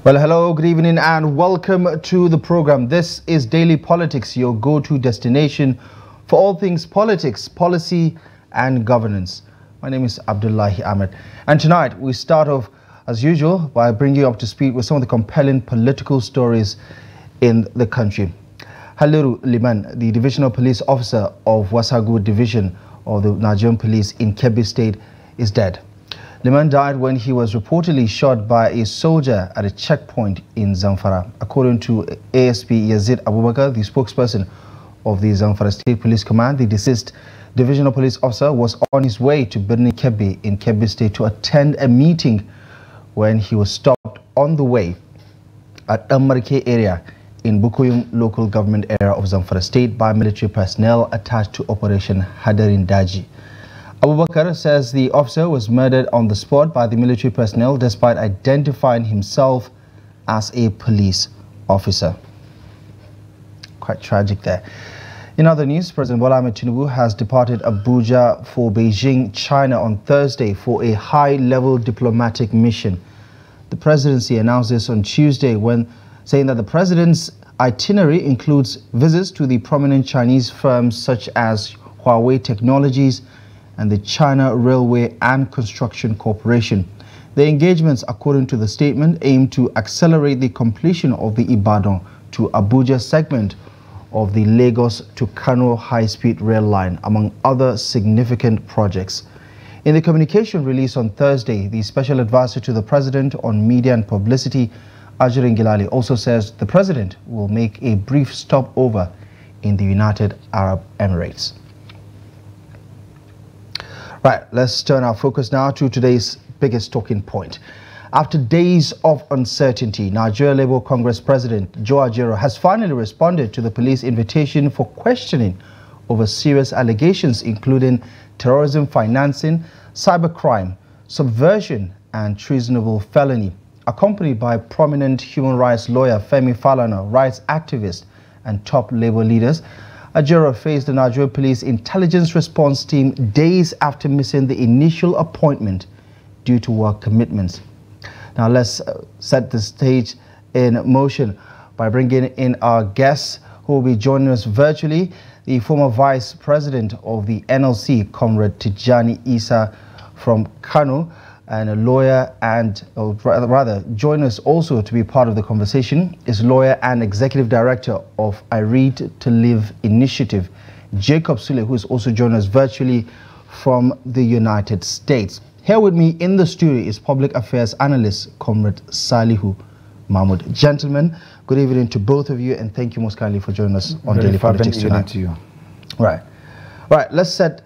Well, hello, good evening and welcome to the program. This is Daily Politics, your go-to destination for all things politics, policy and governance. My name is Abdullahi Ahmed, and tonight we start off as usual by bringing you up to speed with some of the compelling political stories in the country. Salihu Liman, the Divisional Police Officer of Wasagu Division of the Nigerian Police in Kebbi State, is dead. Liman died when he was reportedly shot by a soldier at a checkpoint in Zamfara. According to ASP Yazid Abubakar, the spokesperson of the Zamfara State Police Command, the deceased Divisional Police Officer was on his way to Birni Kebbi in Kebbi State to attend a meeting when he was stopped on the way at Amarke area in Bukuyum local government area of Zamfara State by military personnel attached to Operation Hadarin Daji. Abubakar says the officer was murdered on the spot by the military personnel despite identifying himself as a police officer. Quite tragic there. In other news, President Ahmed Tinubu has departed Abuja for Beijing, China on Thursday for a high-level diplomatic mission. The presidency announced this on Tuesday when saying that the president's itinerary includes visits to the prominent Chinese firms such as Huawei Technologies and the China Railway and Construction Corporation. The engagements, according to the statement, aim to accelerate the completion of the Ibadan to Abuja segment of the Lagos to Kano high-speed rail line, among other significant projects. In the communication released on Thursday, the special advisor to the president on media and publicity, Ajaero Gilali, also says the president will make a brief stopover in the United Arab Emirates. Right, let's turn our focus now to today's biggest talking point. After days of uncertainty, Nigeria Labour Congress President Joe Ajaero has finally responded to the police invitation for questioning over serious allegations including terrorism financing, cybercrime, subversion and treasonable felony. Accompanied by prominent human rights lawyer Femi Falana, rights activist and top Labour leaders, Ajaero faced the Nigerian Police Intelligence Response Team days after missing the initial appointment due to work commitments. Now let's set the stage in motion by bringing in our guests who will be joining us virtually. The former Vice President of the NLC, Comrade Tijani Isa from Kano, and a lawyer and, or rather, join us also to be part of the conversation is lawyer and Executive Director of iRead to Live Initiative, Jacob Sule, who is also joining us virtually from the United States. Here with me in the studio is Public Affairs Analyst, Comrade Salihu Mahmud. Gentlemen, good evening to both of you, and thank you most kindly for joining us on Daily Politics tonight. To you. Right, let's set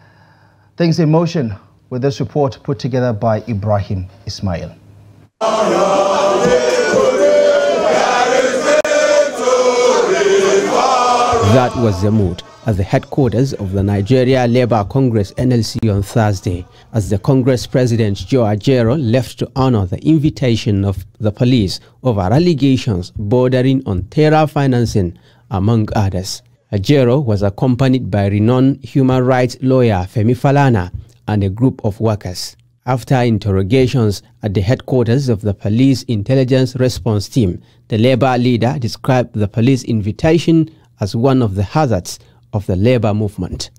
things in motion with this report put together by Ibrahim Ismail. That was the mood at the headquarters of the Nigeria Labour Congress NLC on Thursday, as the Congress President Joe Ajaero left to honor the invitation of the police over allegations bordering on terror financing, among others. Ajaero was accompanied by renowned human rights lawyer Femi Falana and a group of workers. After interrogations at the headquarters of the Police Intelligence Response Team, the Labour leader described the police invitation as one of the hazards of the Labour movement.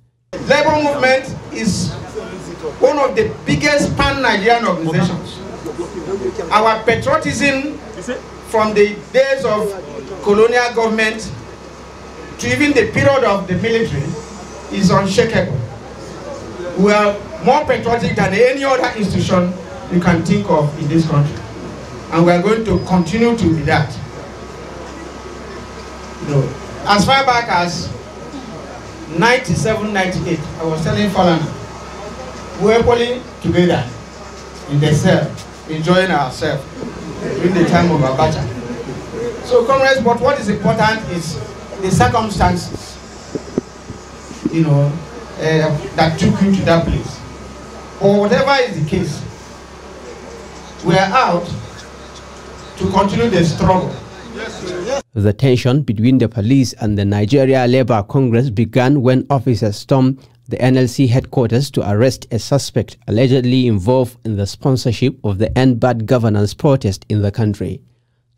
Labour movement is one of the biggest pan-Nigerian organizations. Our patriotism from the days of colonial government to even the period of the military is unshakable. We are more patriotic than any other institution you can think of in this country. And we are going to continue to be that. You know, as far back as 97, 98, I was telling Falana, we were pulling together in the cell, enjoying ourselves during the time of Abacha. So, comrades, but what is important is the circumstances, you know, that took you to that place. Or whatever is the case, we are out to continue the struggle. The tension between the police and the Nigeria Labour Congress began when officers stormed the NLC headquarters to arrest a suspect allegedly involved in the sponsorship of the End Bad Governance protest in the country.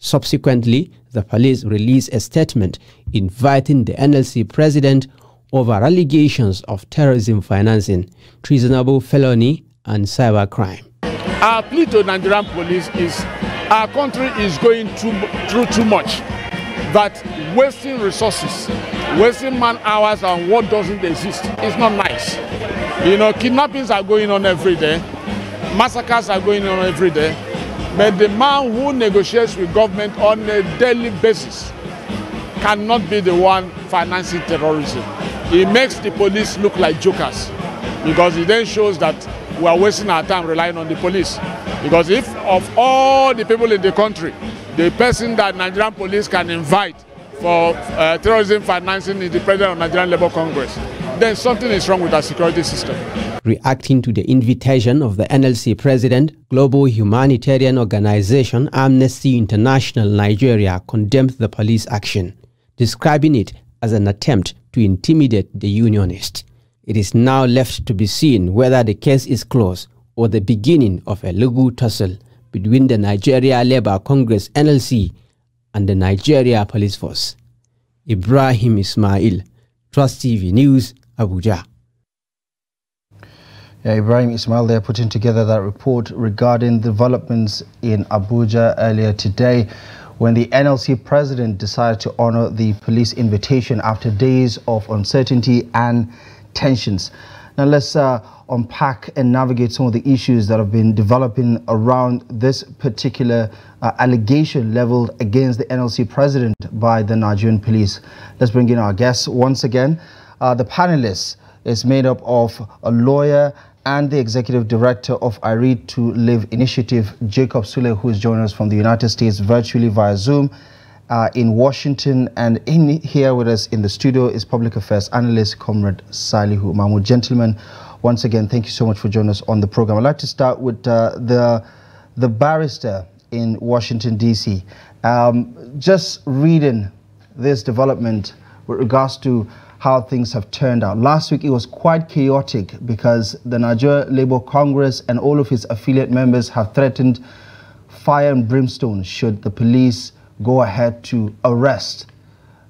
Subsequently, the police released a statement inviting the NLC president over allegations of terrorism financing, treasonable felony, and cybercrime. Our plea to Nigerian police is our country is going through too much, that wasting resources, wasting man hours on what doesn't exist is not nice. You know, kidnappings are going on every day, massacres are going on every day, but the man who negotiates with government on a daily basis cannot be the one financing terrorism. It makes the police look like jokers, because it then shows that we are wasting our time relying on the police. Because if of all the people in the country, the person that Nigerian police can invite for terrorism financing is the president of Nigerian Labour Congress, then something is wrong with our security system. Reacting to the invitation of the NLC president, global humanitarian organization Amnesty International Nigeria condemned the police action, describing it as an attempt to intimidate the unionists. It is now left to be seen whether the case is closed or the beginning of a legal tussle between the Nigeria Labour Congress NLC and the Nigeria Police Force. Ibrahim Ismail, Trust TV News, Abuja. Yeah, Ibrahim Ismail there putting together that report regarding developments in Abuja earlier today, when the NLC president decided to honor the police invitation after days of uncertainty and tensions. Now let's unpack and navigate some of the issues that have been developing around this particular allegation leveled against the NLC president by the Nigerian police. Let's bring in our guests once again. The panelists is made up of a lawyer and the executive director of iRead to Live initiative, Jacob Sule, who is joining us from the United States virtually via Zoom in Washington, and here with us in the studio is public affairs analyst Comrade Salihu Mahmud. Gentlemen, once again, thank you so much for joining us on the program. I'd like to start with the barrister in Washington, D.C. Just reading this development with regards to how things have turned out. Last week, it was quite chaotic because the Nigeria Labour Congress and all of its affiliate members have threatened fire and brimstone should the police go ahead to arrest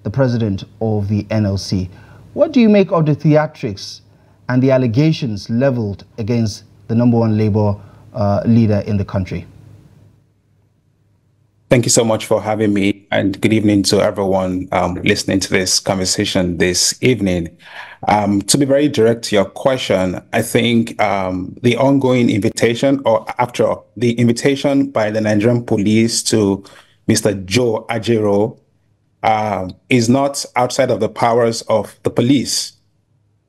the president of the NLC. What do you make of the theatrics and the allegations leveled against the #1 Labour leader in the country? Thank you so much for having me, and good evening to everyone listening to this conversation this evening. To be very direct to your question, I think the ongoing invitation, or after the invitation by the Nigerian police to Mr. Joe Ajaero, is not outside of the powers of the police.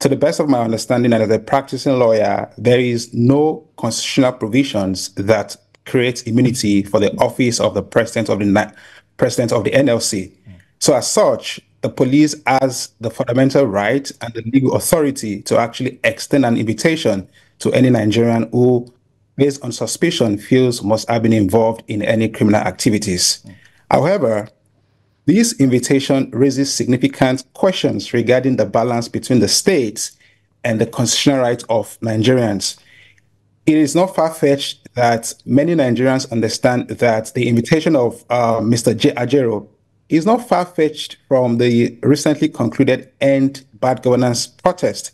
To the best of my understanding, and as a practicing lawyer, there is no constitutional provisions that creates immunity for the office of the president of the NLC. So as such, the police has the fundamental right and the legal authority to actually extend an invitation to any Nigerian who, based on suspicion, feels must have been involved in any criminal activities. However, this invitation raises significant questions regarding the balance between the state and the constitutional rights of Nigerians. It is not far-fetched that many Nigerians understand that the invitation of Mr. Joe Ajaero is not far-fetched from the recently concluded End Bad Governance protest.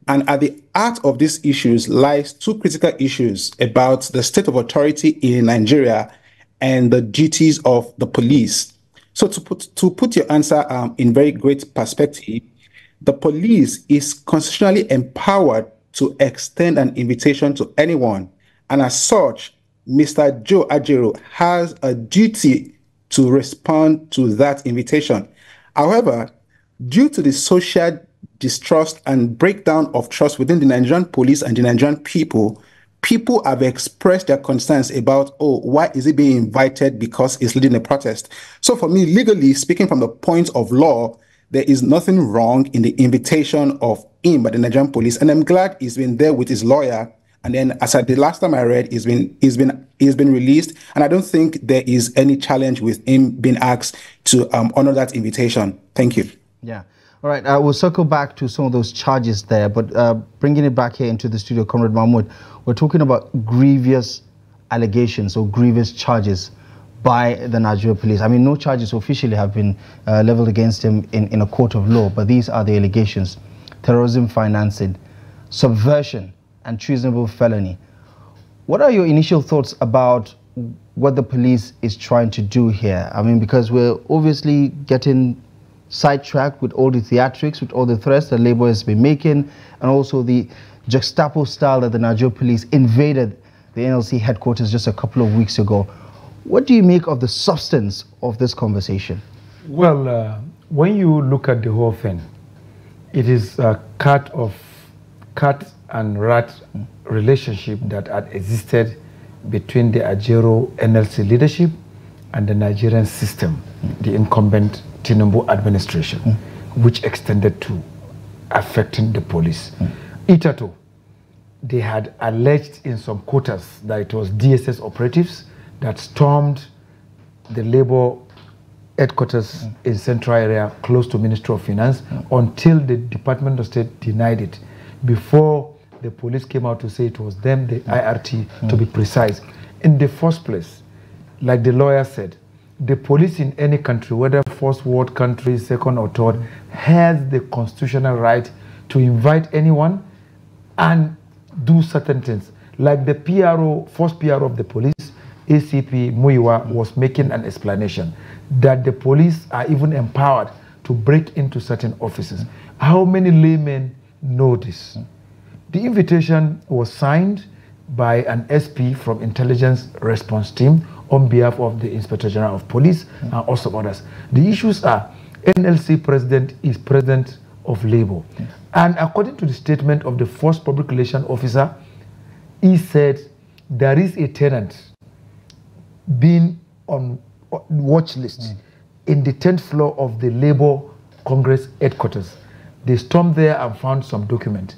And at the heart of these issues lies two critical issues about the state of authority in Nigeria and the duties of the police. So to put your answer in very great perspective, the police is constitutionally empowered to extend an invitation to anyone. And as such, Mr. Joe Ajaero has a duty to respond to that invitation. However, due to the social distrust and breakdown of trust within the Nigerian police and the Nigerian people have expressed their concerns about, oh, why is he being invited because he's leading a protest? So for me, legally speaking from the point of law, there is nothing wrong in the invitation of him by the Nigerian police. And I'm glad he's been there with his lawyer. And then as the last time I read, he's been released. And I don't think there is any challenge with him being asked to honor that invitation. Thank you. Yeah. All right. We'll circle back to some of those charges there. But bringing it back here into the studio, Comrade Mahmoud, we're talking about grievous allegations or grievous charges by the Nigerian police. I mean, no charges officially have been leveled against him in a court of law, but these are the allegations: terrorism financing, subversion, and treasonable felony. What are your initial thoughts about what the police is trying to do here? I mean, because we're obviously getting sidetracked with all the theatrics, with all the threats that Labour has been making, and also the Gestapo style that the Nigerian police invaded the NLC headquarters just a couple of weeks ago. What do you make of the substance of this conversation? Well, when you look at the whole thing, it is a cat and rat relationship that had existed between the Ajaero NLC leadership and the Nigerian system, the incumbent Tinubu administration, which extended to affecting the police. Itato, they had alleged in some quarters that it was DSS operatives that stormed the Labour headquarters in central area close to Ministry of Finance until the Department of State denied it, before the police came out to say it was them, the IRT, to be precise. In the first place, like the lawyer said, the police in any country, whether first world country, second or third, has the constitutional right to invite anyone and do certain things. Like the PRO, first PRO of the police, ACP Muiwa, was making an explanation that the police are even empowered to break into certain offices. How many laymen know this? The invitation was signed by an SP from Intelligence Response Team on behalf of the Inspector General of Police and also others. The issues are NLC President is President of Labour. And according to the statement of the first public relations officer, he said there is a tenant being on watch list in the 10th floor of the Labour Congress headquarters. They stormed there and found some document.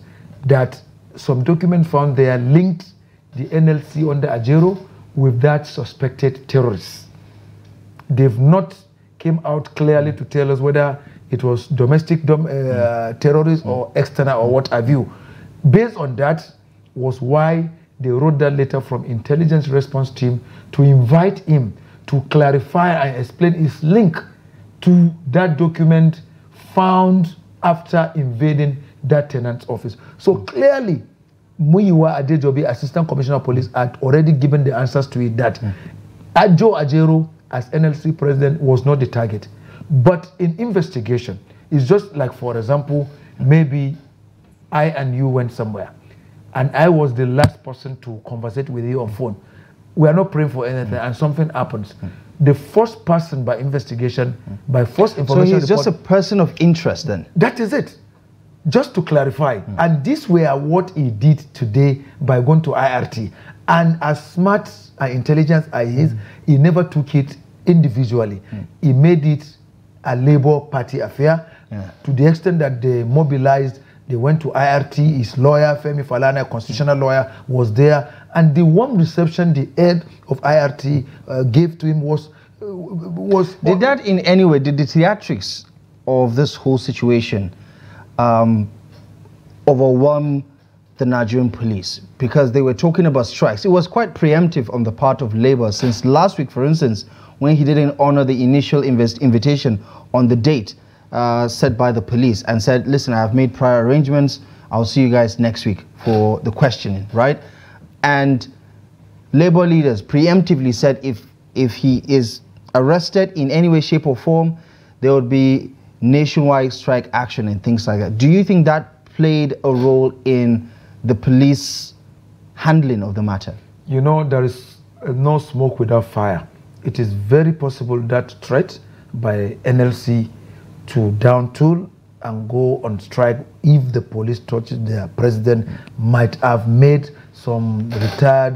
Some document found there linked the NLC under Ajaero with that suspected terrorist. They've not came out clearly to tell us whether it was domestic terrorists or external or what have you. Based on that was why they wrote that letter from Intelligence Response Team to invite him to clarify and explain his link to that document found after invading that tenant's office. So clearly, Muyiwa Adejobi, Assistant Commissioner of Police, had already given the answers to it that Joe Ajaero, as NLC President, was not the target. But in investigation, it's just like, for example, maybe I and you went somewhere, and I was the last person to conversate with you on phone. We are not praying for anything, and something happens. The first person by investigation, by first information. So he's just a person of interest then? That is it. Just to clarify. And this were what he did today by going to IRT. And as smart and intelligent as he is, he never took it individually. He made it a Labour Party affair to the extent that they mobilized. They went to IRT, his lawyer, Femi Falana, constitutional lawyer, was there. And the warm reception the head of IRT gave to him was... Did that in any way, did the theatrics of this whole situation overwhelm the Nigerian police? Because they were talking about strikes. It was quite preemptive on the part of Labour, since last week, for instance, when he didn't honor the initial invitation on the date set by the police and said, listen, I have made prior arrangements, I'll see you guys next week for the questioning, right? And Labour leaders preemptively said if he is arrested in any way, shape or form, there would be nationwide strike action and things like that. Do you think that played a role in the police handling of the matter? You know, there is no smoke without fire. It is very possible that threat by NLC to down tool and go on strike if the police touches their president might have made some retired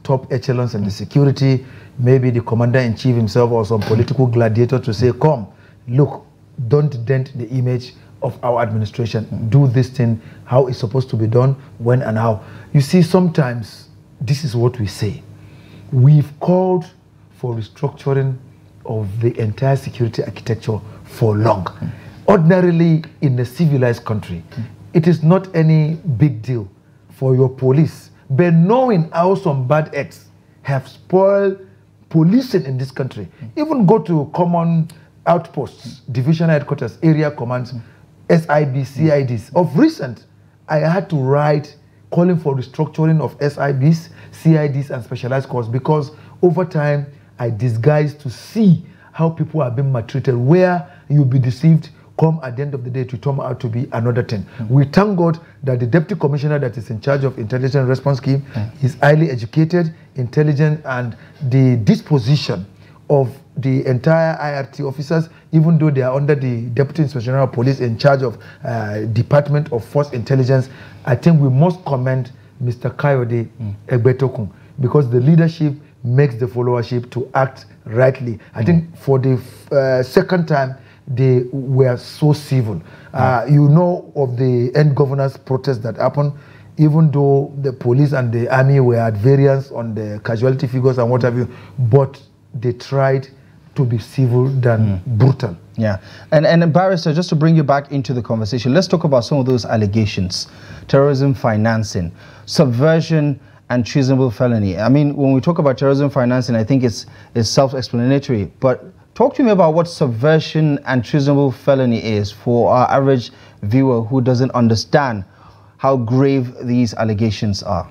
top echelons in the security, maybe the commander-in-chief himself or some political gladiator to say, come, look, don't dent the image of our administration. Do this thing how it's supposed to be done, when and how. You see, sometimes this is what we say. We've called for restructuring of the entire security architecture for long. Ordinarily, in a civilized country, it is not any big deal for your police. But knowing how some bad acts have spoiled policing in this country. Even go to common outposts, division headquarters, area commands, SIB, CIDs. Of recent, I had to write calling for restructuring of SIBs, CIDs, and specialized corps because over time, I disguised to see how people are being maltreated, where you'll be deceived, come at the end of the day to turn out to be another thing. We thank God that the deputy commissioner that is in charge of intelligence response scheme is highly educated, intelligent, and the disposition of the entire IRT officers, even though they are under the Deputy Inspector General of Police in charge of Department of Force Intelligence, I think we must commend Mr. Kayode Egbetokun because the leadership makes the followership to act rightly. I think for the second time, they were so civil. You know of the end governors protest that happened, even though the police and the army were at variance on the casualty figures and what have you, but they tried to be civil than brutal. Yeah, and Barrister, just to bring you back into the conversation, let's talk about some of those allegations. Terrorism financing, subversion and treasonable felony. I mean, when we talk about terrorism financing, I think it's self-explanatory, but talk to me about what subversion and treasonable felony is for our average viewer who doesn't understand how grave these allegations are.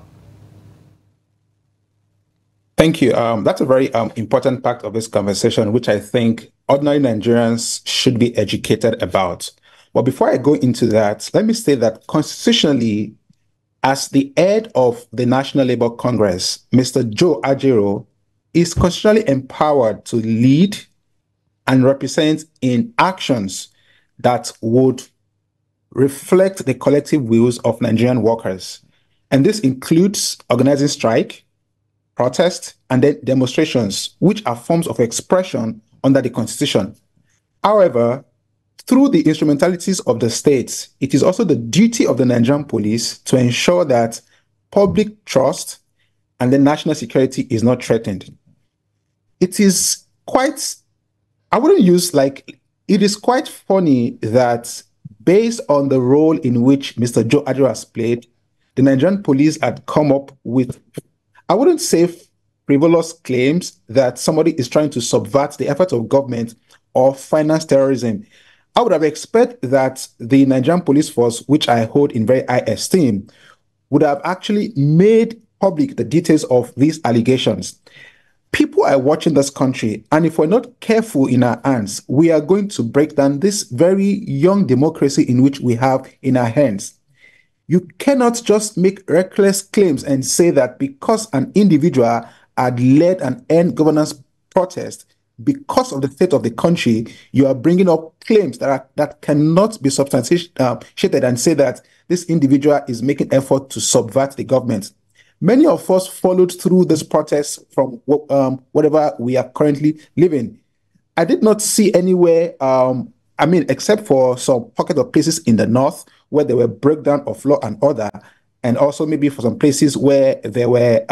Thank you. That's a very important part of this conversation, which I think ordinary Nigerians should be educated about. But before I go into that, let me say that constitutionally, as the head of the National Labour Congress, Mr. Joe Ajaero is constitutionally empowered to lead and represent in actions that would reflect the collective wills of Nigerian workers. And this includes organizing strike, protest, and then demonstrations, which are forms of expression under the Constitution. However, through the instrumentalities of the states, it is also the duty of the Nigerian police to ensure that public trust and the national security is not threatened. It is quite, I wouldn't use like, it is quite funny that based on the role in which Mr. Joe Ajaero has played, the Nigerian police had come up with, I wouldn't say frivolous claims that somebody is trying to subvert the effort of government or finance terrorism. I would have expected that the Nigerian police force, which I hold in very high esteem, would have actually made public the details of these allegations. People are watching this country, and if we're not careful in our hands, we are going to break down this very young democracy in which we have in our hands. You cannot just make reckless claims and say that because an individual had led an end governance protest, because of the state of the country, you are bringing up claims that cannot be substantiated and say that this individual is making effort to subvert the government. Many of us followed through this protest from whatever we are currently living. I did not see anywhere, except for some pocket of places in the north where there were breakdown of law and order, and also maybe for some places where there were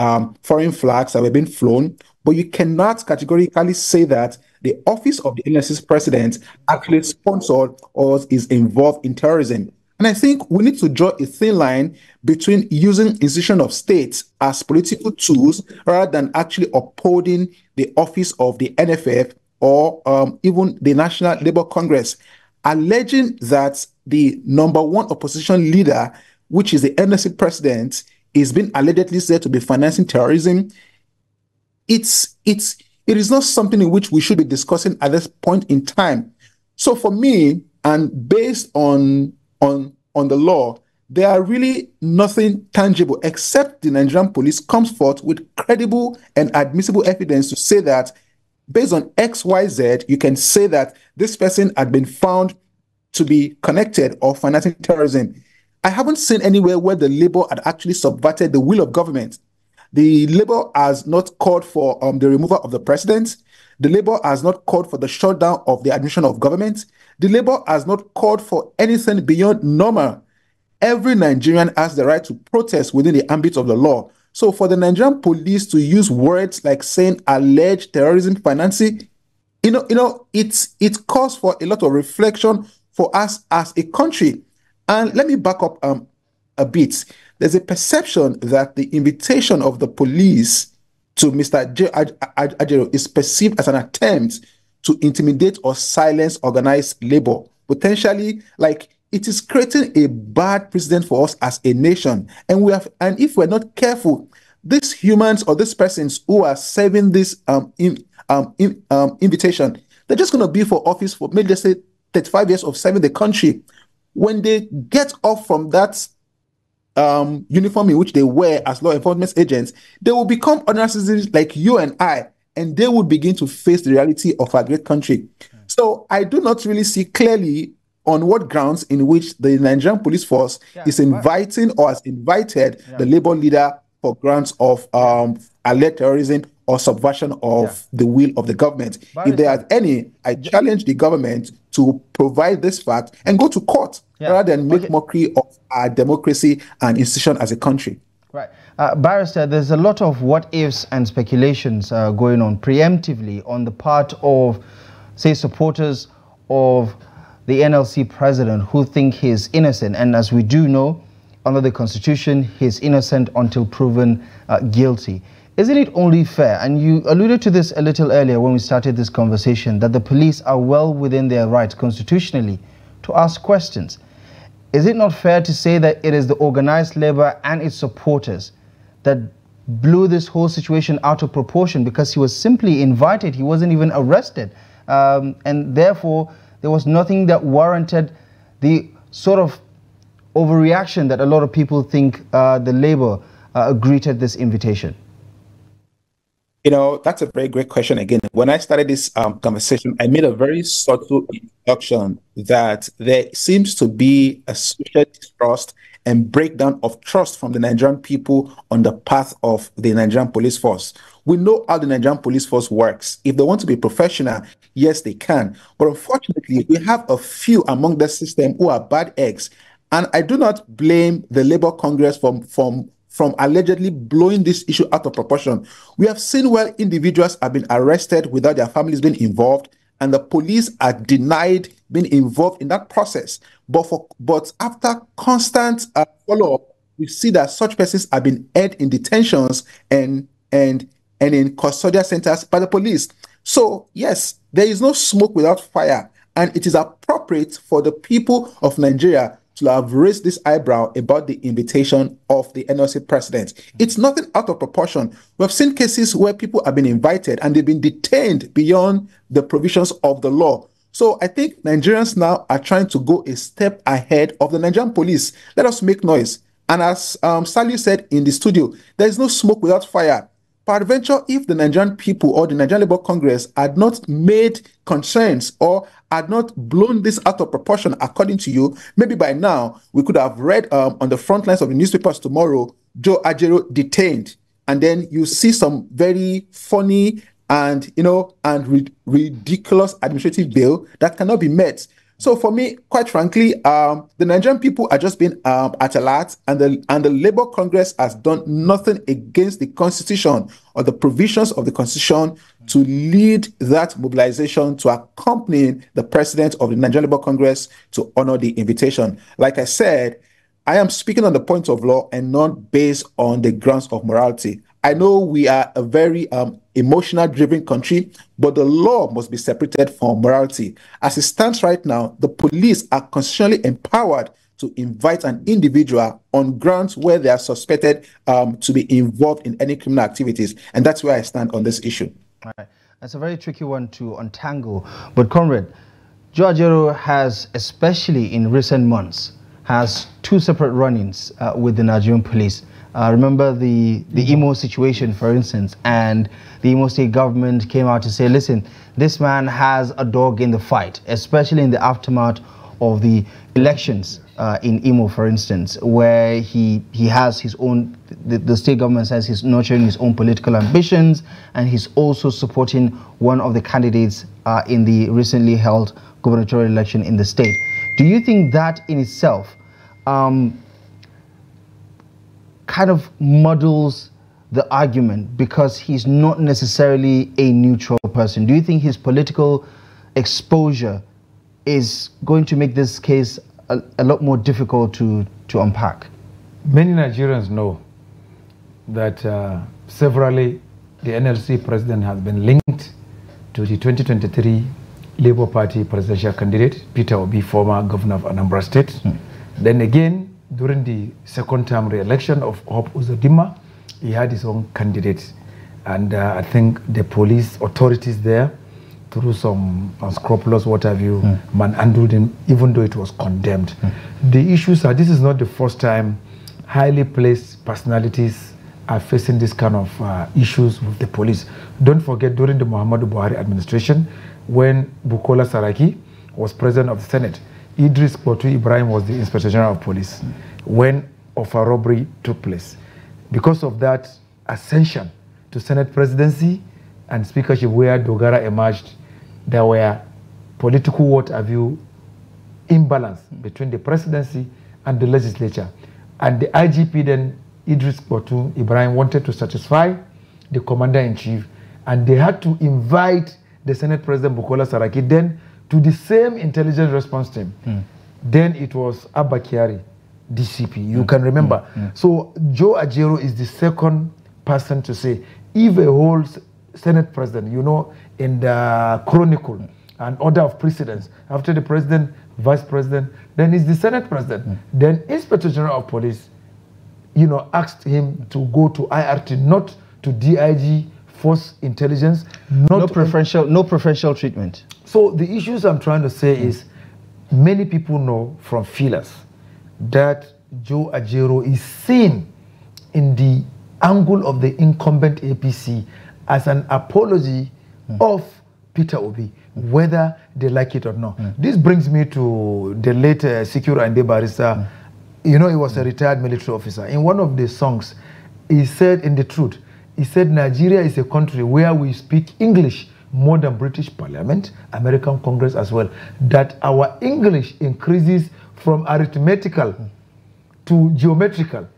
foreign flags that were being flown. But you cannot categorically say that the office of the NLC President actually sponsored or is involved in terrorism. And I think we need to draw a thin line between using institution of states as political tools rather than actually upholding the office of the NFF or even the National Labour Congress, alleging that the #1 opposition leader, which is the NLC President, is being allegedly said to be financing terrorism. It is not something in which we should be discussing at this point in time. So for me, and based on the law, there are really nothing tangible except the Nigerian police comes forth with credible and admissible evidence to say that based on XYZ, you can say that this person had been found to be connected or financing terrorism. I haven't seen anywhere where the Labour had actually subverted the will of government. The Labour has not called for the removal of the president. The Labour has not called for the shutdown of the administration of government. The Labour has not called for anything beyond normal. Every Nigerian has the right to protest within the ambit of the law. So for the Nigerian police to use words like saying alleged terrorism financing, it calls for a lot of reflection for us as a country. And let me back up a bit. There's a perception that the invitation of the police to Mr. Joe Ajaero is perceived as an attempt to intimidate or silence organized labor. Potentially, like, it is creating a bad precedent for us as a nation. And if we're not careful, these humans or these persons who are serving this invitation, they're just going to be for office for maybe, let's say, 35 years of serving the country. When they get off from that uniform in which they wear as law enforcement agents, they will become ordinary citizens like you and I, and they would begin to face the reality of our great country. So I do not really see clearly on what grounds in which the Nigerian police force is inviting or has invited the labor leader for grounds of alleged terrorism or subversion of the will of the government. If there are any, I challenge the government to provide this fact and go to court rather than make mockery of our democracy and institution as a country. Right. Barrister, there's a lot of what-ifs and speculations going on preemptively on the part of, say, supporters of the NLC president who think he's innocent. And as we do know, under the Constitution, he's innocent until proven guilty. Isn't it only fair, and you alluded to this a little earlier when we started this conversation, that the police are well within their rights constitutionally to ask questions? Is it not fair to say that it is the organized labor and its supporters that blew this whole situation out of proportion, because he was simply invited, he wasn't even arrested, and therefore there was nothing that warranted the sort of overreaction that a lot of people think the labor greeted this invitation? You know, that's a very great question. Again, when I started this conversation, I made a very subtle introduction that there seems to be a social distrust and breakdown of trust from the Nigerian people on the path of the Nigerian police force. We know how the Nigerian police force works. If they want to be professional, yes, they can. But unfortunately, we have a few among the system who are bad eggs. And I do not blame the Labour Congress from allegedly blowing this issue out of proportion. We have seen where individuals have been arrested without their families being involved, and the police are denied being involved in that process. But after constant follow-up, we see that such persons have been held in detentions and in custodial centers by the police. So yes, there is no smoke without fire, and it is appropriate for the people of Nigeria to have raised this eyebrow about the invitation of the NLC president. It's nothing out of proportion. We've seen cases where people have been invited and they've been detained beyond the provisions of the law. So I think Nigerians now are trying to go a step ahead of the Nigerian police. Let us make noise. And as Salihu said in the studio, there is no smoke without fire. Peradventure, if the Nigerian people or the Nigerian Labour Congress had not made concerns or had not blown this out of proportion, according to you, maybe by now we could have read on the front lines of the newspapers tomorrow, Joe Ajaero detained, and then you see some very funny and ridiculous administrative bill that cannot be met. So for me, quite frankly, the Nigerian people are just being at alert, and the Labour Congress has done nothing against the Constitution or the provisions of the Constitution to lead that mobilization to accompany the president of the Nigerian Labour Congress to honor the invitation. Like I said, I am speaking on the point of law and not based on the grounds of morality. I know we are a very emotional-driven country, but the law must be separated from morality. As it stands right now, the police are constitutionally empowered to invite an individual on grounds where they are suspected to be involved in any criminal activities. And that's where I stand on this issue. All right. That's a very tricky one to untangle. But Comrade, Joe Ajaero has, especially in recent months, has two separate run-ins with the Nigerian police. Remember the Imo situation, for instance, and the Imo state government came out to say, listen, this man has a dog in the fight, especially in the aftermath of the elections in Imo, for instance, where he has his own, the state government says he's nurturing his own political ambitions, and he's also supporting one of the candidates in the recently held gubernatorial election in the state. Do you think that in itself kind of muddles the argument because he's not necessarily a neutral person? Do you think his political exposure is going to make this case a lot more difficult to unpack? Many Nigerians know that severally the NLC president has been linked to the 2023 Labour Party presidential candidate, Peter Obi, former governor of Anambra State. Then again, during the second term re-election of Hope Uzodinma, he had his own candidate. And I think the police authorities there, through some unscrupulous, what have you, manhandled him, even though it was condemned. The issues are, this is not the first time highly placed personalities are facing this kind of issues with the police. Don't forget, during the Muhammadu Buhari administration, when Bukola Saraki was president of the Senate, Idris Kotu Ibrahim was the Inspector General of Police when a robbery took place. Because of that ascension to Senate presidency and speakership where Dogara emerged, there were political, what have you, imbalance between the presidency and the legislature. And the IGP then, Idris Kotu Ibrahim, wanted to satisfy the commander-in-chief, and they had to invite the Senate President Bukola Saraki then to the same intelligence response team. Then it was Abba Kyari, DCP, you can remember. So Joe Ajaero is the second person to say, if a whole Senate President, you know, in the chronicle and order of precedence, after the President, Vice President, then it's the Senate President. Then Inspector General of Police, you know, asked him to go to IRT, not to DIG, Force Intelligence. No preferential treatment. So the issues I'm trying to say is, many people know from feelers that Joe Ajaero is seen in the angle of the incumbent APC as an apology of Peter Obi, whether they like it or not. This brings me to the late Sikiru Ande Barrister. You know, he was a retired military officer. In one of the songs, he said, in The Truth, he said, Nigeria is a country where we speak English more than British Parliament, American Congress as well. That our English increases from arithmetical to geometrical.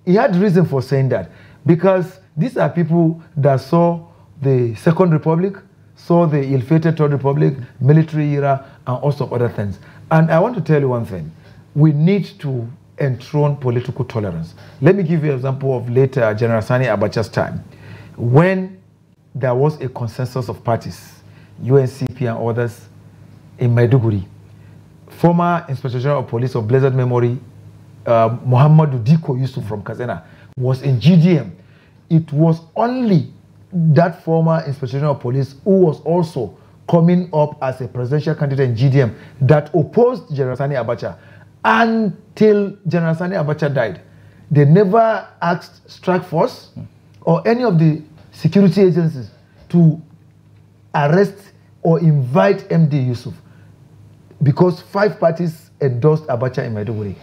He had reason for saying that, because these are people that saw the Second Republic, saw the ill-fated Third Republic, military era, and also other things. And I want to tell you one thing. We need to enthrone political tolerance. Let me give you an example of later General Sani Abacha's time, when there was a consensus of parties, UNCP and others, in Maiduguri. Former Inspector General of Police of blessed memory, Muhammadu Diko Yusuf from Kazena, was in GDM. It was only that former Inspector General of Police, who was also coming up as a presidential candidate in GDM, that opposed General Sani Abacha until General Sani Abacha died. They never asked Strike Force or any of the security agencies to arrest or invite MD Yusuf, because 5 parties endorsed Abacha in Maiduguri.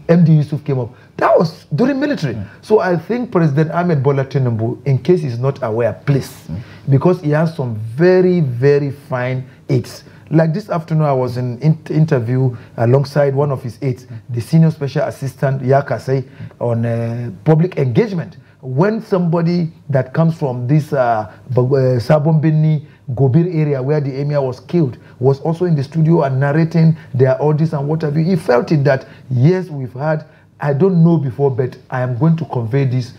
MD Yusuf came up. That was during military. So I think President Ahmed Bola Tinubu, in case he's not aware, please, because he has some very, very fine aides. Like this afternoon, I was in interview alongside one of his aides, the Senior Special Assistant, Yakase, on public engagement. When somebody that comes from this Sabombini, Gobir area where the emir was killed was also in the studio and narrating their audits and what have you, he felt it that, yes, we've had, I don't know before, but I am going to convey this,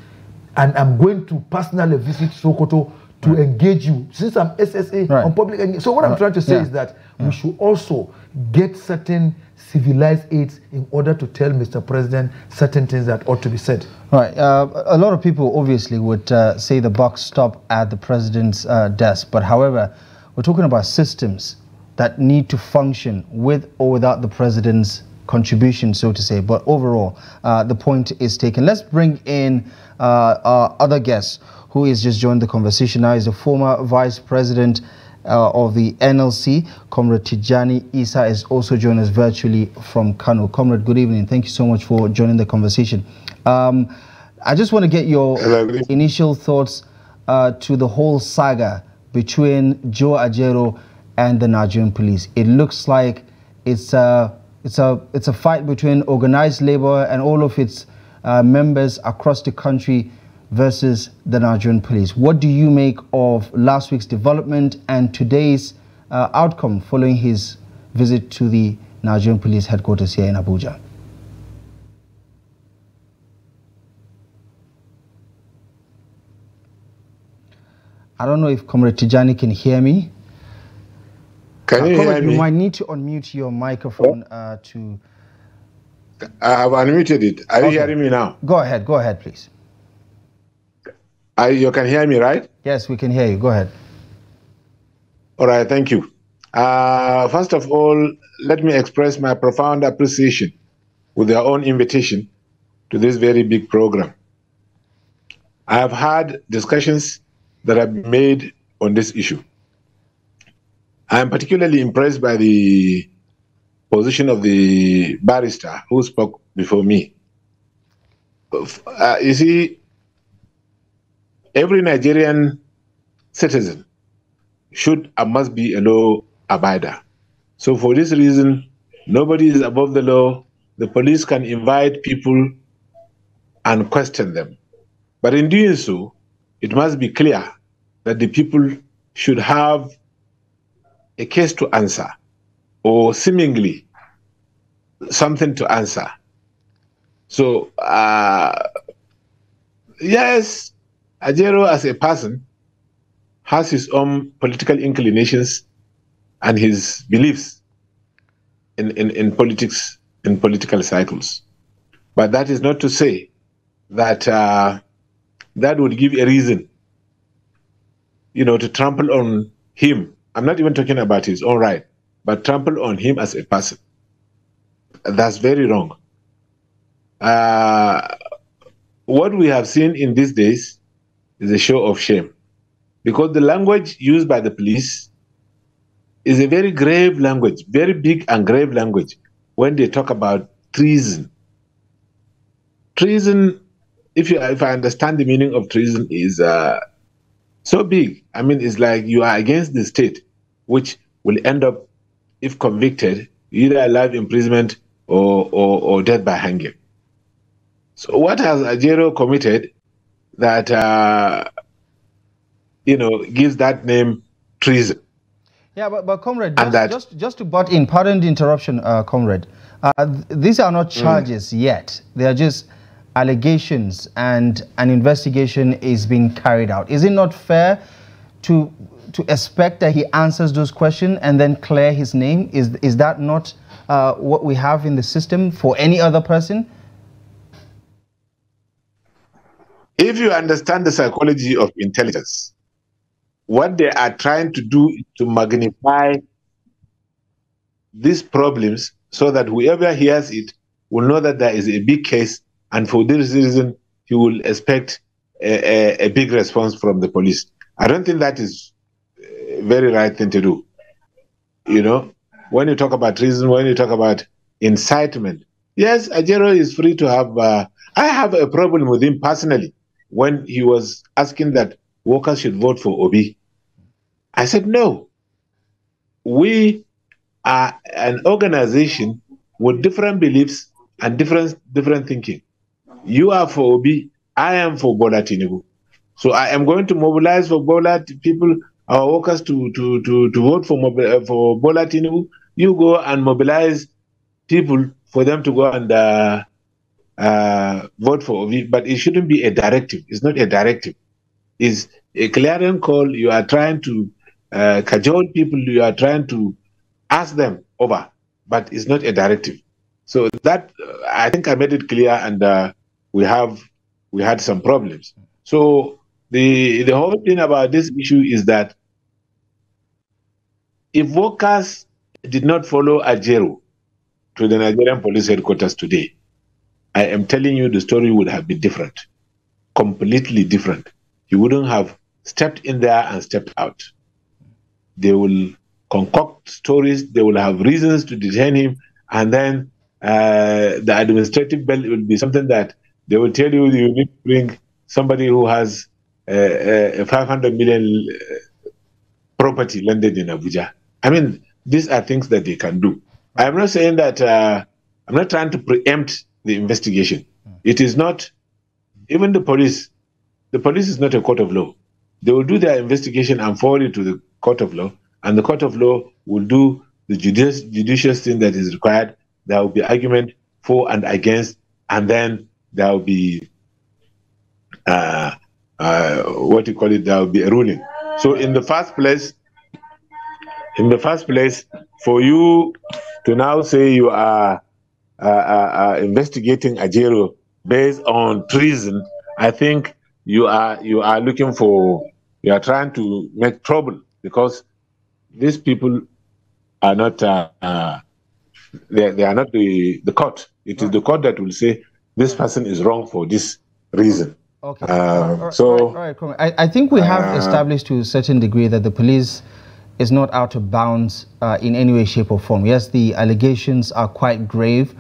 and I'm going to personally visit Sokoto to engage you, since I'm SSA on public engagement. So what I'm trying to say is that we should also get certain civilized aids in order to tell Mr. President certain things that ought to be said. Right. A lot of people obviously would say the buck stopped at the president's desk. But however, we're talking about systems that need to function with or without the president's contribution, so to say. But overall, the point is taken. Let's bring in our other guest who has just joined the conversation now. Is the former vice president of the NLC, Comrade Tijani Isa, is also joining us virtually from Kano. Comrade, good evening. Thank you so much for joining the conversation. I just want to get your initial thoughts to the whole saga between Joe Ajaero and the Nigerian police. It looks like it's a fight between organized labor and all of its members across the country versus the Nigerian police. What do you make of last week's development and today's outcome following his visit to the Nigerian police headquarters here in Abuja? I don't know if Comrade Tijani can hear me. Can you hear me? You might need to unmute your microphone to... I have unmuted it. Are you hearing me now? Go ahead, please. You can hear me, right? Yes, we can hear you. Go ahead. All right, thank you. First of all, let me express my profound appreciation with your own invitation to this very big program. I have had discussions that have been made on this issue. I am particularly impressed by the position of the barrister who spoke before me. You see, every Nigerian citizen should and must be a law abider. So for this reason, nobody is above the law. The police can invite people and question them. But in doing so, it must be clear that the people should have a case to answer, or seemingly something to answer. So, yes, Ajaero as a person has his own political inclinations and his beliefs in politics, in political cycles. But that is not to say that that would give a reason, to trample on him. I'm not even talking about his own right, but trample on him as a person. That's very wrong. What we have seen in these days is a show of shame, because the language used by the police is a very grave language, very big and grave language when they talk about treason. Treason, if I understand the meaning of treason, is so big. I mean, it's like you are against the state, which will end up, if convicted, either life imprisonment or death by hanging. So what has Ajaero committed that, gives that name treason? Yeah, but Comrade, just to butt in, pardon the interruption, Comrade. These are not charges yet. They are just allegations, and an investigation is being carried out. Is it not fair to expect that he answers those questions and then clear his name? Is that not what we have in the system for any other person? If you understand the psychology of intelligence, what they are trying to do is to magnify these problems so that whoever hears it will know that there is a big case, and for this reason, he will expect a big response from the police. I don't think that is a very right thing to do. When you talk about treason, when you talk about incitement, yes, Ajaero is free to have... I have a problem with him personally when he was asking that workers should vote for Obi. I said, no. We are an organization with different beliefs and different thinking. You are for Obi, I am for Bola Tinubu. So I am going to mobilize for Bola people, our workers, to vote for Bola Tinubu. You go and mobilize people for them to go and vote for Obi, but it shouldn't be a directive. It's not a directive. It's a clarion call. You are trying to cajole people. You are trying to ask them over, but it's not a directive. So that, I think I made it clear, and we had some problems. So the whole thing about this issue is that if workers did not follow Ajaero to the Nigerian Police headquarters today, I am telling you the story would have been different, completely different. He wouldn't have stepped in there and stepped out. They will concoct stories, they will have reasons to detain him, and then the administrative bill will be something that they will tell you need to bring somebody who has a 500 million property landed in Abuja. I mean, these are things that they can do. I'm not saying that, I'm not trying to preempt the investigation. It is not, even the police is not a court of law. They will do their investigation and forward it to the court of law, and the court of law will do the judicious thing that is required. There will be argument for and against, and then there will be, there will be a ruling. So in the first place, for you to now say you are investigating Ajaero based on treason, I think you are trying to make trouble, because these people are not they are not the court. It is the court that will say this person is wrong for this reason. Okay. All right. I think we have established to a certain degree that the police is not out of bounds in any way, shape or form. Yes, the allegations are quite grave,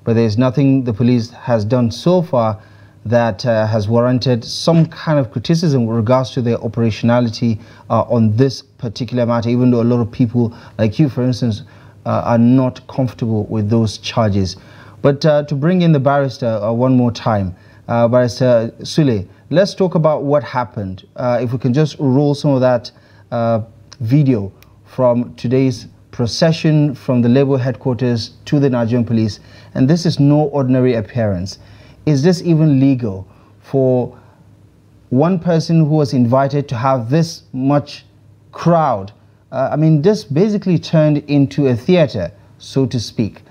but there's nothing the police has done so far that has warranted some kind of criticism with regards to their operationality on this particular matter, even though a lot of people like you, for instance, are not comfortable with those charges. But to bring in the barrister one more time, Barrister Sule, let's talk about what happened. If we can just roll some of that video from today's procession from the Labour headquarters to the Nigerian Police. And this is no ordinary appearance. Is this even legal for one person who was invited to have this much crowd? I mean, this basically turned into a theater, so to speak.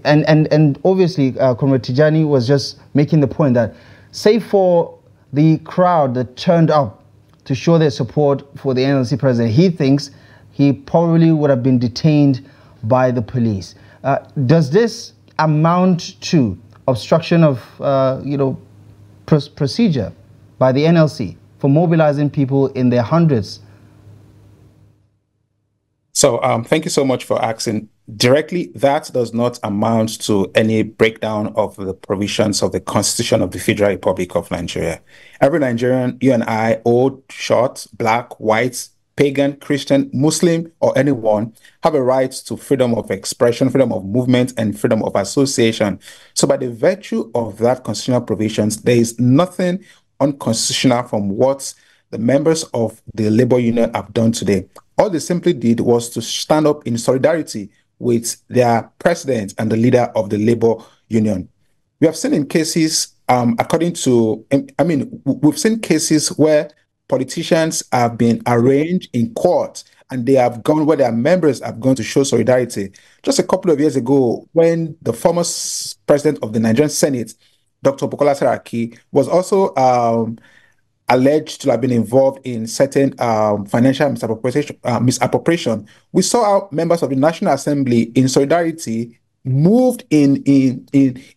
And obviously, Comrade Tijani was just making the point that, save for the crowd that turned up to show their support for the NLC president, he thinks he probably would have been detained by the police. Does this amount to obstruction of, procedure by the NLC for mobilizing people in their hundreds? So thank you so much for asking. Directly, that does not amount to any breakdown of the provisions of the Constitution of the Federal Republic of Nigeria. Every Nigerian, you and I, old, short, black, white, pagan, Christian, Muslim, or anyone, have a right to freedom of expression, freedom of movement, and freedom of association. So by the virtue of that constitutional provisions, there is nothing unconstitutional from what the members of the labor union have done today. All they simply did was to stand up in solidarity with their president and the leader of the labor union. We have seen in cases, we've seen cases where politicians have been arraigned in court and they have gone where their members have gone to show solidarity. Just a couple of years ago, when the former president of the Nigerian Senate, Dr. Bukola Saraki, was also alleged to have been involved in certain financial misappropriation, we saw how members of the National Assembly in solidarity moved in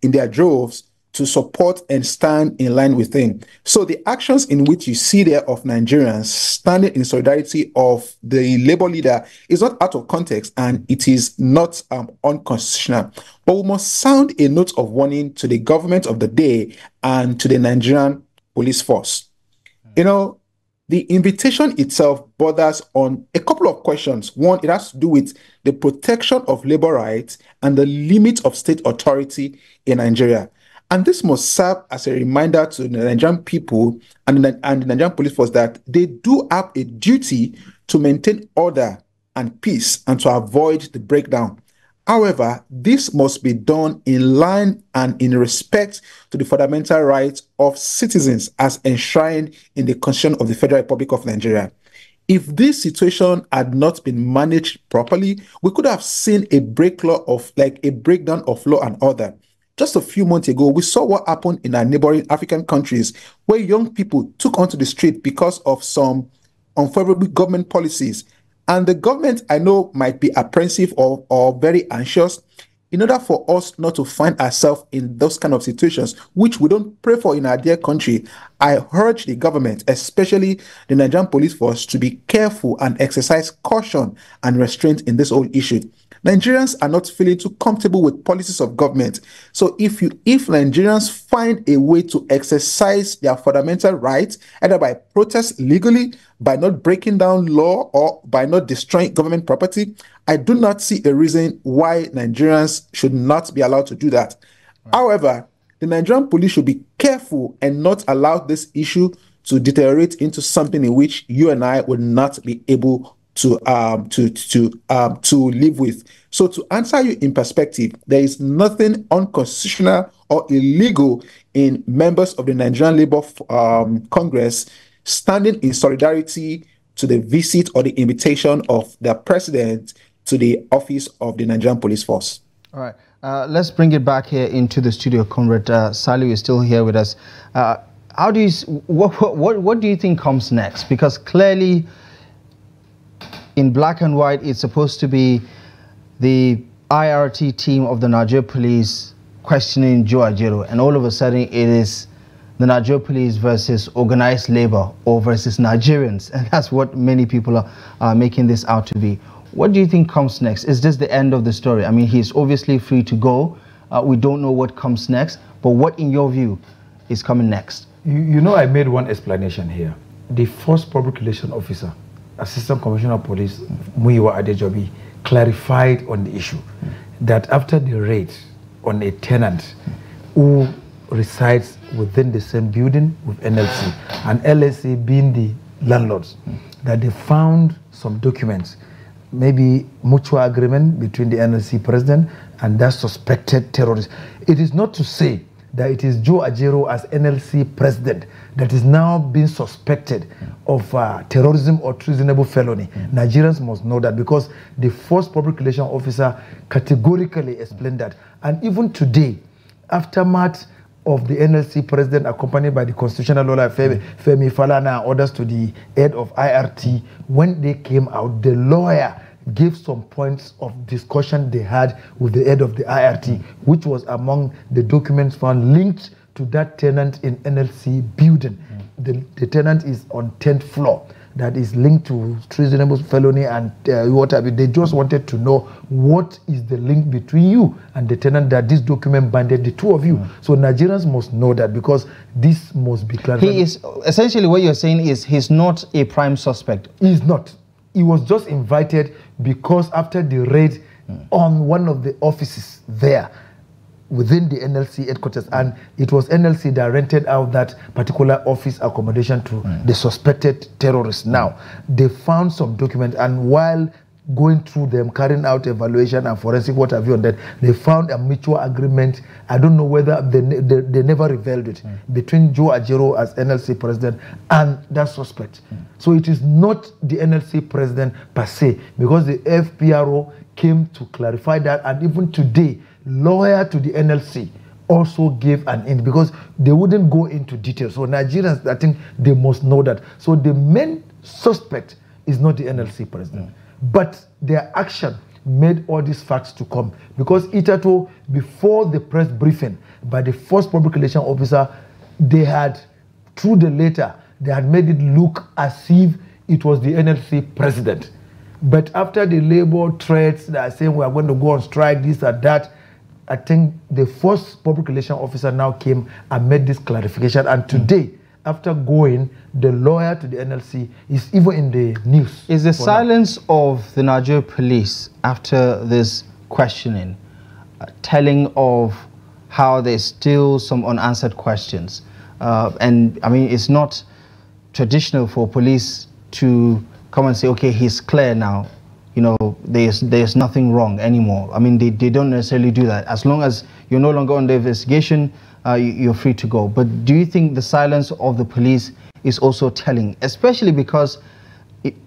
their droves to support and stand in line with him. So the actions in which you see there of Nigerians standing in solidarity of the labor leader is not out of context, and it is not unconstitutional. But we must sound a note of warning to the government of the day and to the Nigerian police force. You know, the invitation itself borders on a couple of questions. One, it has to do with the protection of labor rights and the limit of state authority in Nigeria. And this must serve as a reminder to the Nigerian people and the Nigerian police force that they do have a duty to maintain order and peace and to avoid the breakdown. However, this must be done in line and in respect to the fundamental rights of citizens as enshrined in the Constitution of the Federal Republic of Nigeria. If this situation had not been managed properly, we could have seen a breakdown of law and order. Just a few months ago, we saw what happened in our neighboring African countries, where young people took onto the street because of some unfavorable government policies. And the government, I know, might be apprehensive or very anxious. In order for us not to find ourselves in those kind of situations, which we don't pray for in our dear country, I urge the government, especially the Nigerian police force, to be careful and exercise caution and restraint in this whole issue. Nigerians are not feeling too comfortable with policies of government. So if Nigerians find a way to exercise their fundamental rights, either by protest legally, by not breaking down law, or by not destroying government property, I do not see a reason why Nigerians should not be allowed to do that. Right. However, the Nigerian police should be careful and not allow this issue to deteriorate into something in which you and I would not be able to live with. So to answer you in perspective, there is nothing unconstitutional or illegal in members of the Nigerian Labour Congress standing in solidarity to the visit or the invitation of the president to the office of the Nigerian Police Force. All right. Let's bring it back here into the studio. Comrade Salihu is still here with us. How do you, what do you think comes next? Because clearly, in black and white, it's supposed to be the IRT team of the Nigerian Police questioning Joe Ajaero, and all of a sudden it is the Nigerian Police versus organized labor or versus Nigerians, and that's what many people are making this out to be. What do you think comes next? Is this the end of the story? I mean, he's obviously free to go. We don't know what comes next, but what, in your view, is coming next? You know, I made one explanation here. The first public relations officer, Assistant Commissioner of Police, Muyiwa Adejobi, clarified on the issue that after the raid on a tenant who resides within the same building with NLC, and NLC being the landlords, that they found some documents, maybe mutual agreement between the NLC president and that suspected terrorist. It is not to say that it is Joe Ajaero as NLC president that is now being suspected of terrorism or treasonable felony. Nigerians must know that, because the first public relations officer categorically explained that. And even today, aftermath of the NLC president accompanied by the constitutional lawyer Femi Falana and others to the head of IRT, when they came out, the lawyer gave some points of discussion they had with the head of the IRT, which was among the documents found linked to that tenant in NLC building. The tenant is on 10th floor. That is linked to treasonable felony and what have you. They just wanted to know what is the link between you and the tenant that this document banded the two of you. So Nigerians must know that, because this must be clarified. He is, essentially what you're saying is he's not a prime suspect. He's not. He was just invited because after the raid on one of the offices there within the NLC headquarters, and it was NLC that rented out that particular office accommodation to the suspected terrorists. Now, they found some documents, and while going through them, carrying out evaluation and forensic what have you on that, they found a mutual agreement. I don't know whether they never revealed it, between Joe Ajaero as NLC president and that suspect. So it is not the NLC president per se, because the FPRO came to clarify that, and even today, lawyer to the NLC also gave an in, because they wouldn't go into detail. So Nigerians, I think they must know that. So the main suspect is not the NLC president. But their action made all these facts to come, because Itato, before the press briefing by the first public relations officer, they had, through the letter, they had made it look as if it was the NLC president. But after the labor threats that are saying we are going to go on strike, this or that, I think the first public relations officer now came and made this clarification. And today, after going, the lawyer to the NLC is even in the news. Is the silence of the Nigerian police after this questioning telling of how there's still some unanswered questions? And I mean, it's not traditional for police to come and say, okay, he's clear now. You know, there's nothing wrong anymore. I mean, they don't necessarily do that. As long as you're no longer under investigation, you're free to go. But do you think the silence of the police is also telling, especially because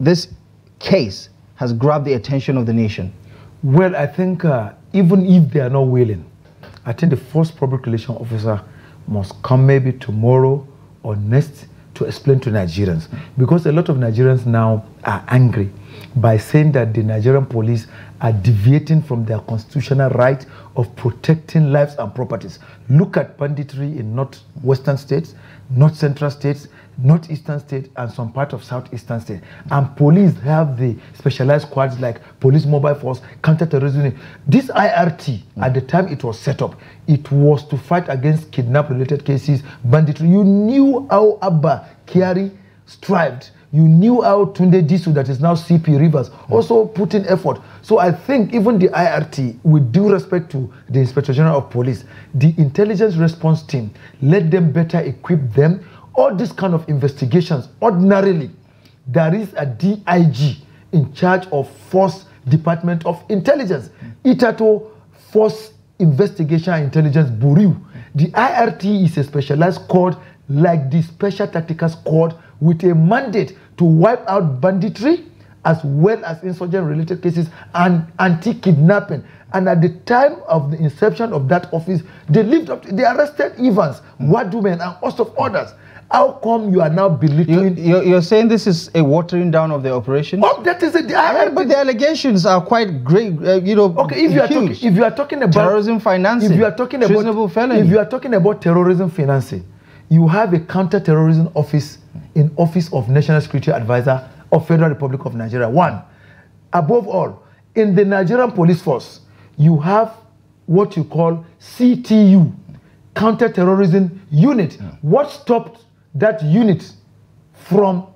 this case has grabbed the attention of the nation? Well, I think even if they are not willing, I think the first public relations officer must come maybe tomorrow or next to explain to Nigerians, because a lot of Nigerians now are angry by saying that the Nigerian police are deviating from their constitutional right of protecting lives and properties. Look at banditry in northwestern states, north central states, northeastern states, and some part of southeastern states. And police have the specialized squads like police mobile force, counter-terrorism. This IRT, at the time it was set up, it was to fight against kidnap-related cases, banditry. You knew how Abba Kyari strived. You knew how Tunde Disu, that is now CP Rivers, also put in effort. So I think even the IRT, with due respect to the Inspector General of Police, the intelligence response team, let them better equip them. All these kind of investigations, ordinarily, there is a DIG in charge of Force Department of Intelligence. Itato Force Investigation and Intelligence Bureau. The IRT is a specialized squad like the Special Tactical Squad with a mandate to wipe out banditry as well as insurgent-related cases and anti-kidnapping. And at the time of the inception of that office, they lived up to, they arrested Evans, Wadumen, and a host of others. How come you are now belittling? You're saying this is a watering down of the operation? Oh, that is it. But the allegations are quite great, okay, if you are talking about terrorism financing, if you are talking treasonable about felony. If you are talking about terrorism financing, you have a counter-terrorism office in Office of National Security Advisor of Federal Republic of Nigeria. One, above all, in the Nigerian Police Force, you have what you call CTU, Counter-Terrorism Unit. What stopped that unit from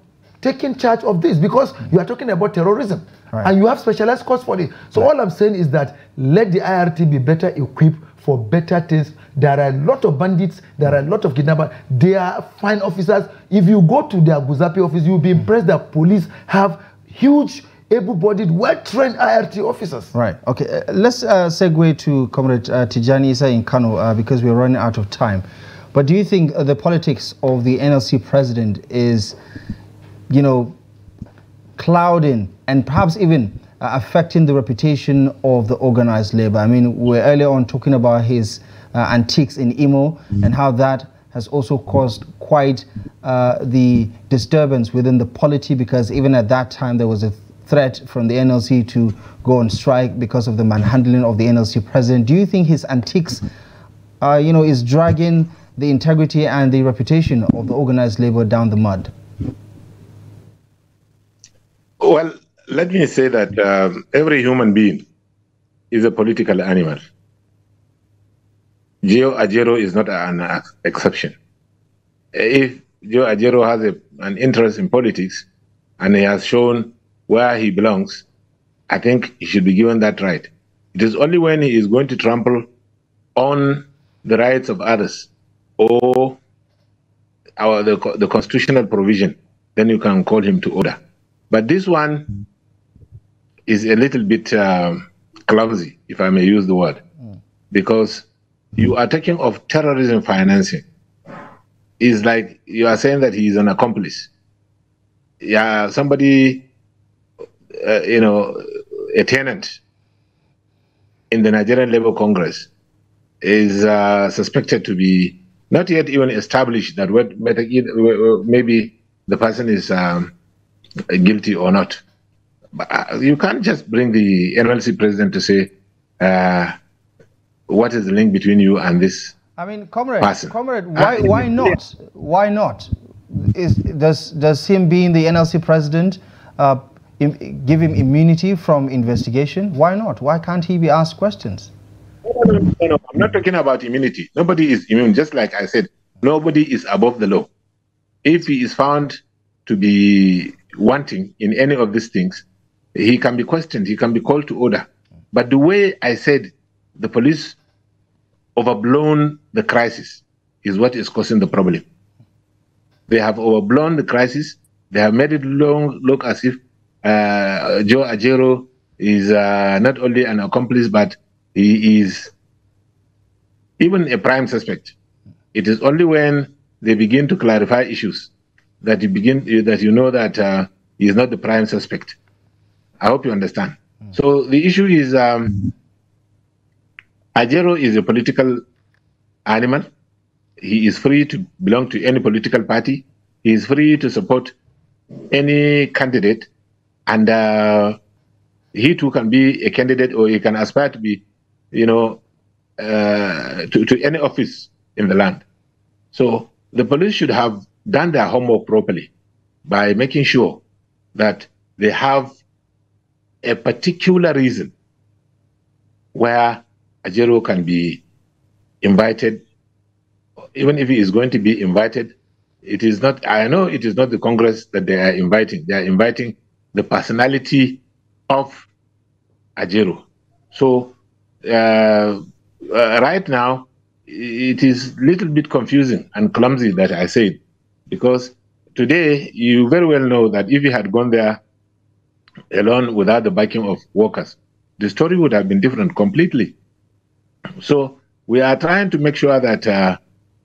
taking charge of this? Because you are talking about terrorism, and you have specialized courts for it. So all I'm saying is that let the IRT be better equipped for better things. There are a lot of bandits, there are a lot of kidnappers, they are fine officers. If you go to their Guzapi office, you'll be impressed that police have huge, able-bodied, well-trained IRT officers. Right, okay. Let's segue to Comrade Tijani Isa in Kano because we're running out of time. But do you think the politics of the NLC president is, clouding and perhaps even affecting the reputation of the organized labor? I mean, we're earlier on talking about his antiques in Imo and how that has also caused quite the disturbance within the polity, because even at that time there was a threat from the NLC to go on strike because of the manhandling of the NLC president. Do you think his antiques, is dragging the integrity and the reputation of the organized labor down the mud? Well, let me say that every human being is a political animal. Joe Ajaero is not an exception. If Joe Ajaero has an interest in politics and he has shown where he belongs, I think he should be given that right. It is only when he is going to trample on the rights of others or the constitutional provision, then you can call him to order. But this one is a little bit clumsy, if I may use the word, because you are talking of terrorism financing. It's like you are saying that he is an accomplice. Yeah, somebody, a tenant in the Nigerian Labour Congress is suspected to be not yet even established that maybe the person is guilty or not. But you can't just bring the NLC president to say, what is the link between you and this? I mean, comrade, why not? Why not? Does him being the NLC president give him immunity from investigation? Why not? Why can't he be asked questions? No, I'm not talking about immunity. Nobody is immune. Just like I said, nobody is above the law. If he is found to be wanting in any of these things, he can be questioned, he can be called to order. But the way I said the police overblown the crisis is what is causing the problem. They have overblown the crisis. They have made it look as if Joe Ajaero is not only an accomplice, but he is even a prime suspect. It is only when they begin to clarify issues that you know that he is not the prime suspect. I hope you understand. So the issue is Ajaero is a political animal. He is free to belong to any political party. He is free to support any candidate, and he too can be a candidate, or he can aspire to be, to any office in the land. So the police should have done their homework properly by making sure that they have a particular reason where Ajaero can be invited. Even if he is going to be invited, it is not, I know it is not the Congress that they are inviting. They are inviting the personality of Ajaero. So right now, it is a little bit confusing and clumsy that I said, because today you very well know that if he had gone there alone without the backing of workers, the story would have been different completely. So we are trying to make sure that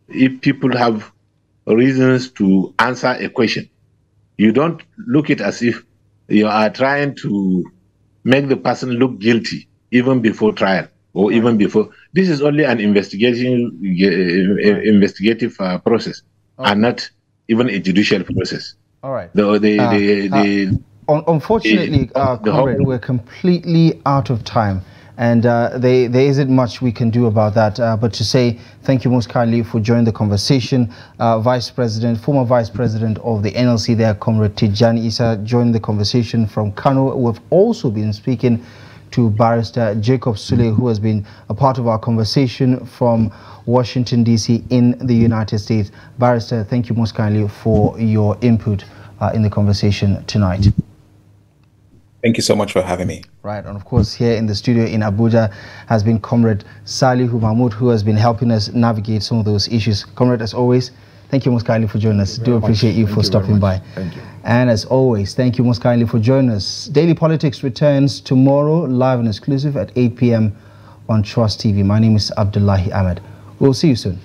if people have reasons to answer a question, You don't look it as if you are trying to make the person look guilty even before trial or even before. This is only an investigative process and not even a judicial process. All right. Unfortunately, comrade, we're completely out of time. And there isn't much we can do about that. But to say thank you most kindly for joining the conversation. Former Vice President of the NLC there, Comrade Tijani Isa, joined the conversation from Kano. We've also been speaking to Barrister Jacob Sule, who has been a part of our conversation from Washington, D.C. in the United States. Barrister, thank you most kindly for your input in the conversation tonight. Thank you so much for having me. Right, and of course here in the studio in Abuja has been Comrade Salihu Mahmud, who has been helping us navigate some of those issues. Comrade, as always, thank you most kindly for joining us. Do appreciate you for stopping by. Thank you. And as always, thank you most kindly for joining us. Daily Politics returns tomorrow, live and exclusive at 8 p.m. on Trust TV. My name is Abdullahi Ahmed. We'll see you soon.